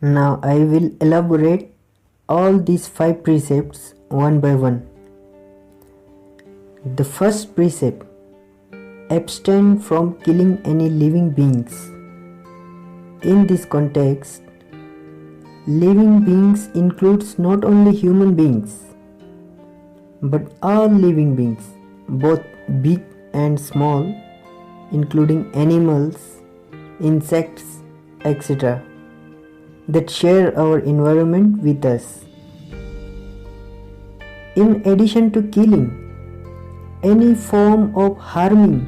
Now I will elaborate all these 5 precepts one by one. The first precept: abstain from killing any living beings. In this context, living beings includes not only human beings, but all living beings, both big and small, including animals, insects, etc., that share our environment with us. In addition to killing, any form of harming,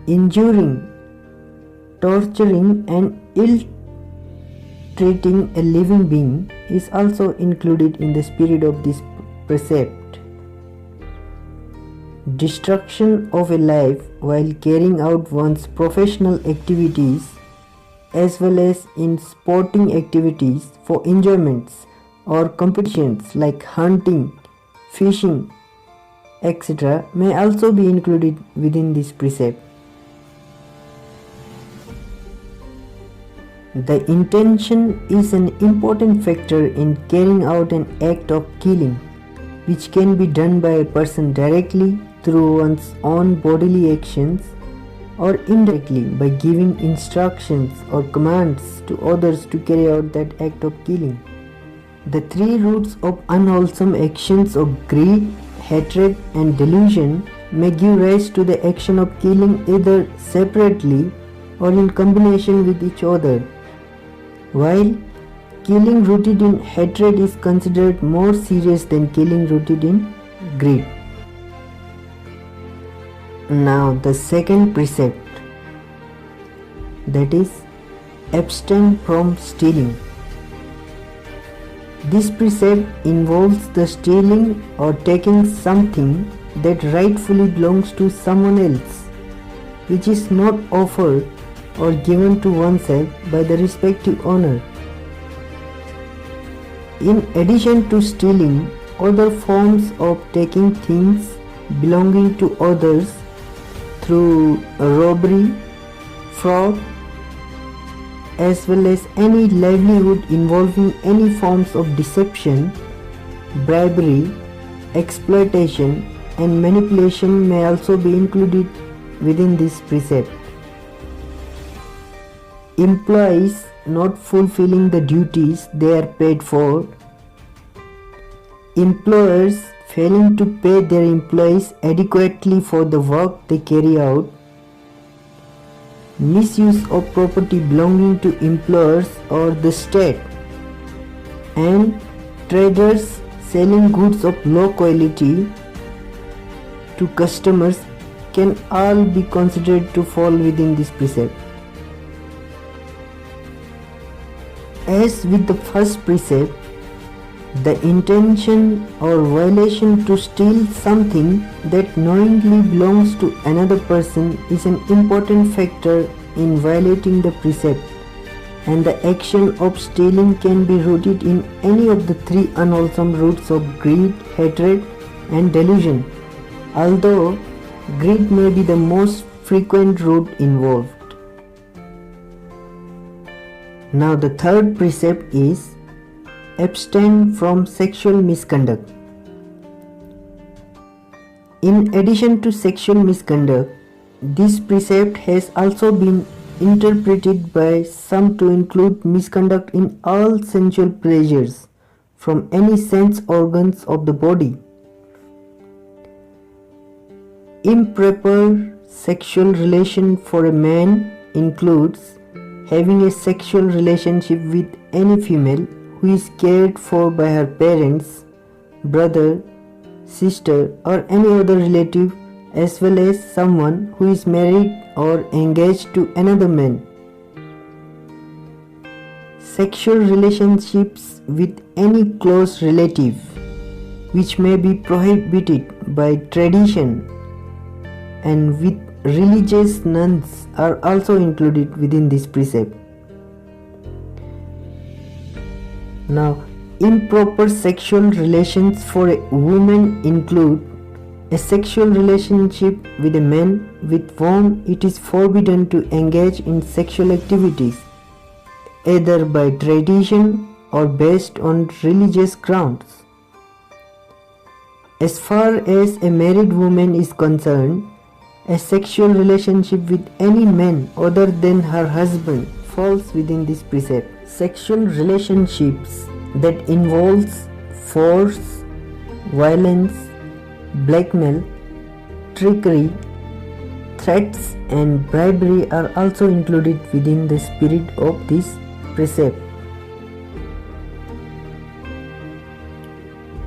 injuring, torturing and ill-treating a living being is also included in the spirit of this precept. Destruction of a life while carrying out one's professional activities as well as in sporting activities for enjoyments or competitions like hunting, fishing, etc. may also be included within this precept. The intention is an important factor in carrying out an act of killing, which can be done by a person directly through one's own bodily actions or indirectly by giving instructions or commands to others to carry out that act of killing. The 3 roots of unwholesome actions of greed, hatred and delusion may give rise to the action of killing either separately or in combination with each other. While killing rooted in hatred is considered more serious than killing rooted in greed. Now the second precept, that is, abstain from stealing. This precept involves the stealing or taking something that rightfully belongs to someone else, which is not offered or given to oneself by the respective owner. In addition to stealing, other forms of taking things belonging to others through robbery, fraud, as well as any livelihood involving any forms of deception, bribery, exploitation and manipulation may also be included within this precept. Employees not fulfilling the duties they are paid for, employers failing to pay their employees adequately for the work they carry out, misuse of property belonging to employers or the state, and traders selling goods of low quality to customers can all be considered to fall within this precept. As with the first precept, the intention or violation to steal something that knowingly belongs to another person is an important factor in violating the precept, and the action of stealing can be rooted in any of the 3 unwholesome roots of greed, hatred and delusion, although greed may be the most frequent root involved. Now the third precept is abstain from sexual misconduct. In addition to sexual misconduct, this precept has also been interpreted by some to include misconduct in all sensual pleasures from any sense organs of the body. Improper sexual relation for a man includes having a sexual relationship with any female who is cared for by her parents, brother, sister or any other relative, as well as someone who is married or engaged to another man. Sexual relationships with any close relative, which may be prohibited by tradition, and with religious nuns are also included within this precept. Now, improper sexual relations for a woman include a sexual relationship with a man with whom it is forbidden to engage in sexual activities, either by tradition or based on religious grounds. As far as a married woman is concerned, a sexual relationship with any man other than her husband falls within this precept. Sexual relationships that involves force, violence, blackmail, trickery, threats and bribery are also included within the spirit of this precept.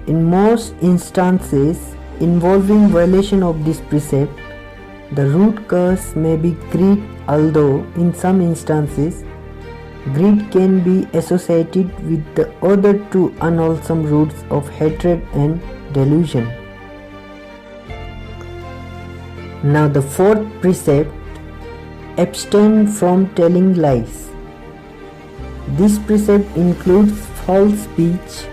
In most instances involving violation of this precept, the root cause may be greed, although in some instances greed can be associated with the other two unwholesome roots of hatred and delusion. Now the fourth precept, abstain from telling lies. This precept includes false speech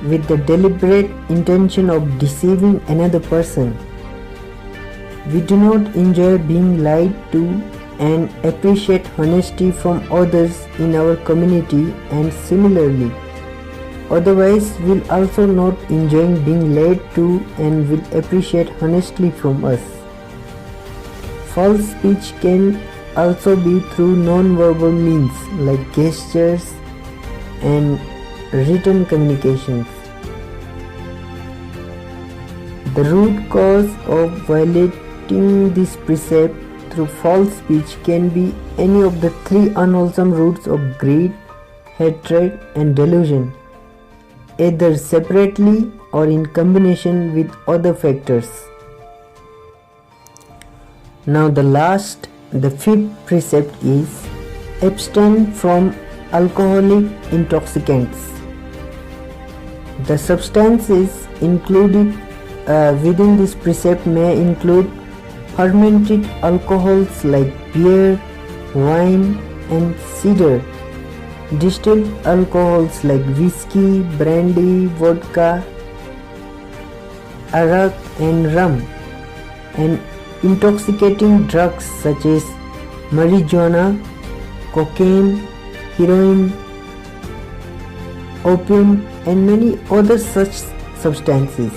with the deliberate intention of deceiving another person. We do not enjoy being lied to and appreciate honesty from others in our community, and similarly, otherwise will also not enjoy being lied to and will appreciate honestly from us. False speech can also be through non-verbal means like gestures and written communications. The root cause of violating this precept through false speech can be any of the three unwholesome roots of greed, hatred and delusion, either separately or in combination with other factors. Now the fifth precept is abstain from alcoholic intoxicants. The substances included within this precept may include fermented alcohols like beer, wine and cider, distilled alcohols like whiskey, brandy, vodka, arak and rum, and intoxicating drugs such as marijuana, cocaine, heroin, opium and many other such substances.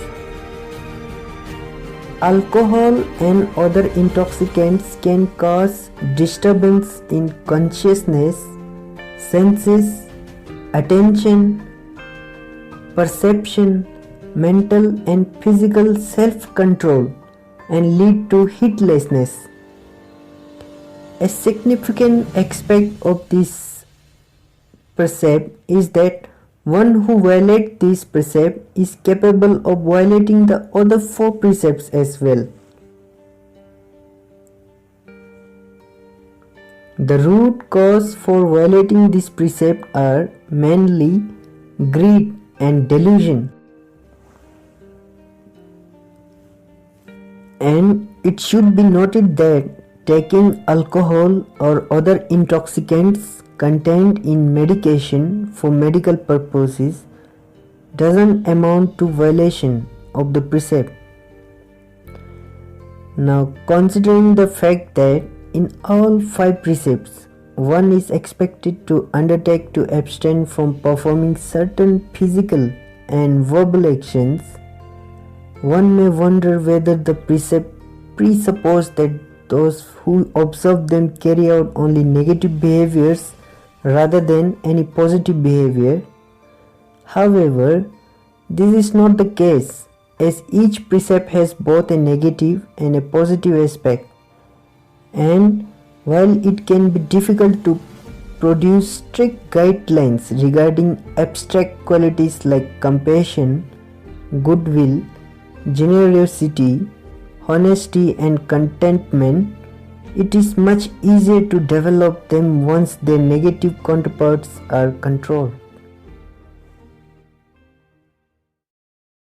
Alcohol and other intoxicants can cause disturbance in consciousness, senses, attention, perception, mental and physical self-control and lead to heedlessness. A significant aspect of this precept is that one who violates this precept is capable of violating the other four precepts as well. The root cause for violating this precept are mainly greed and delusion. And it should be noted that taking alcohol or other intoxicants contained in medication for medical purposes doesn't amount to violation of the precept. Now, considering the fact that in all five precepts, one is expected to undertake to abstain from performing certain physical and verbal actions, one may wonder whether the precept presupposes that those who observe them carry out only negative behaviors rather than any positive behavior. However, this is not the case, as each precept has both a negative and a positive aspect. And while it can be difficult to produce strict guidelines regarding abstract qualities like compassion, goodwill, generosity, honesty and contentment, it is much easier to develop them once their negative counterparts are controlled.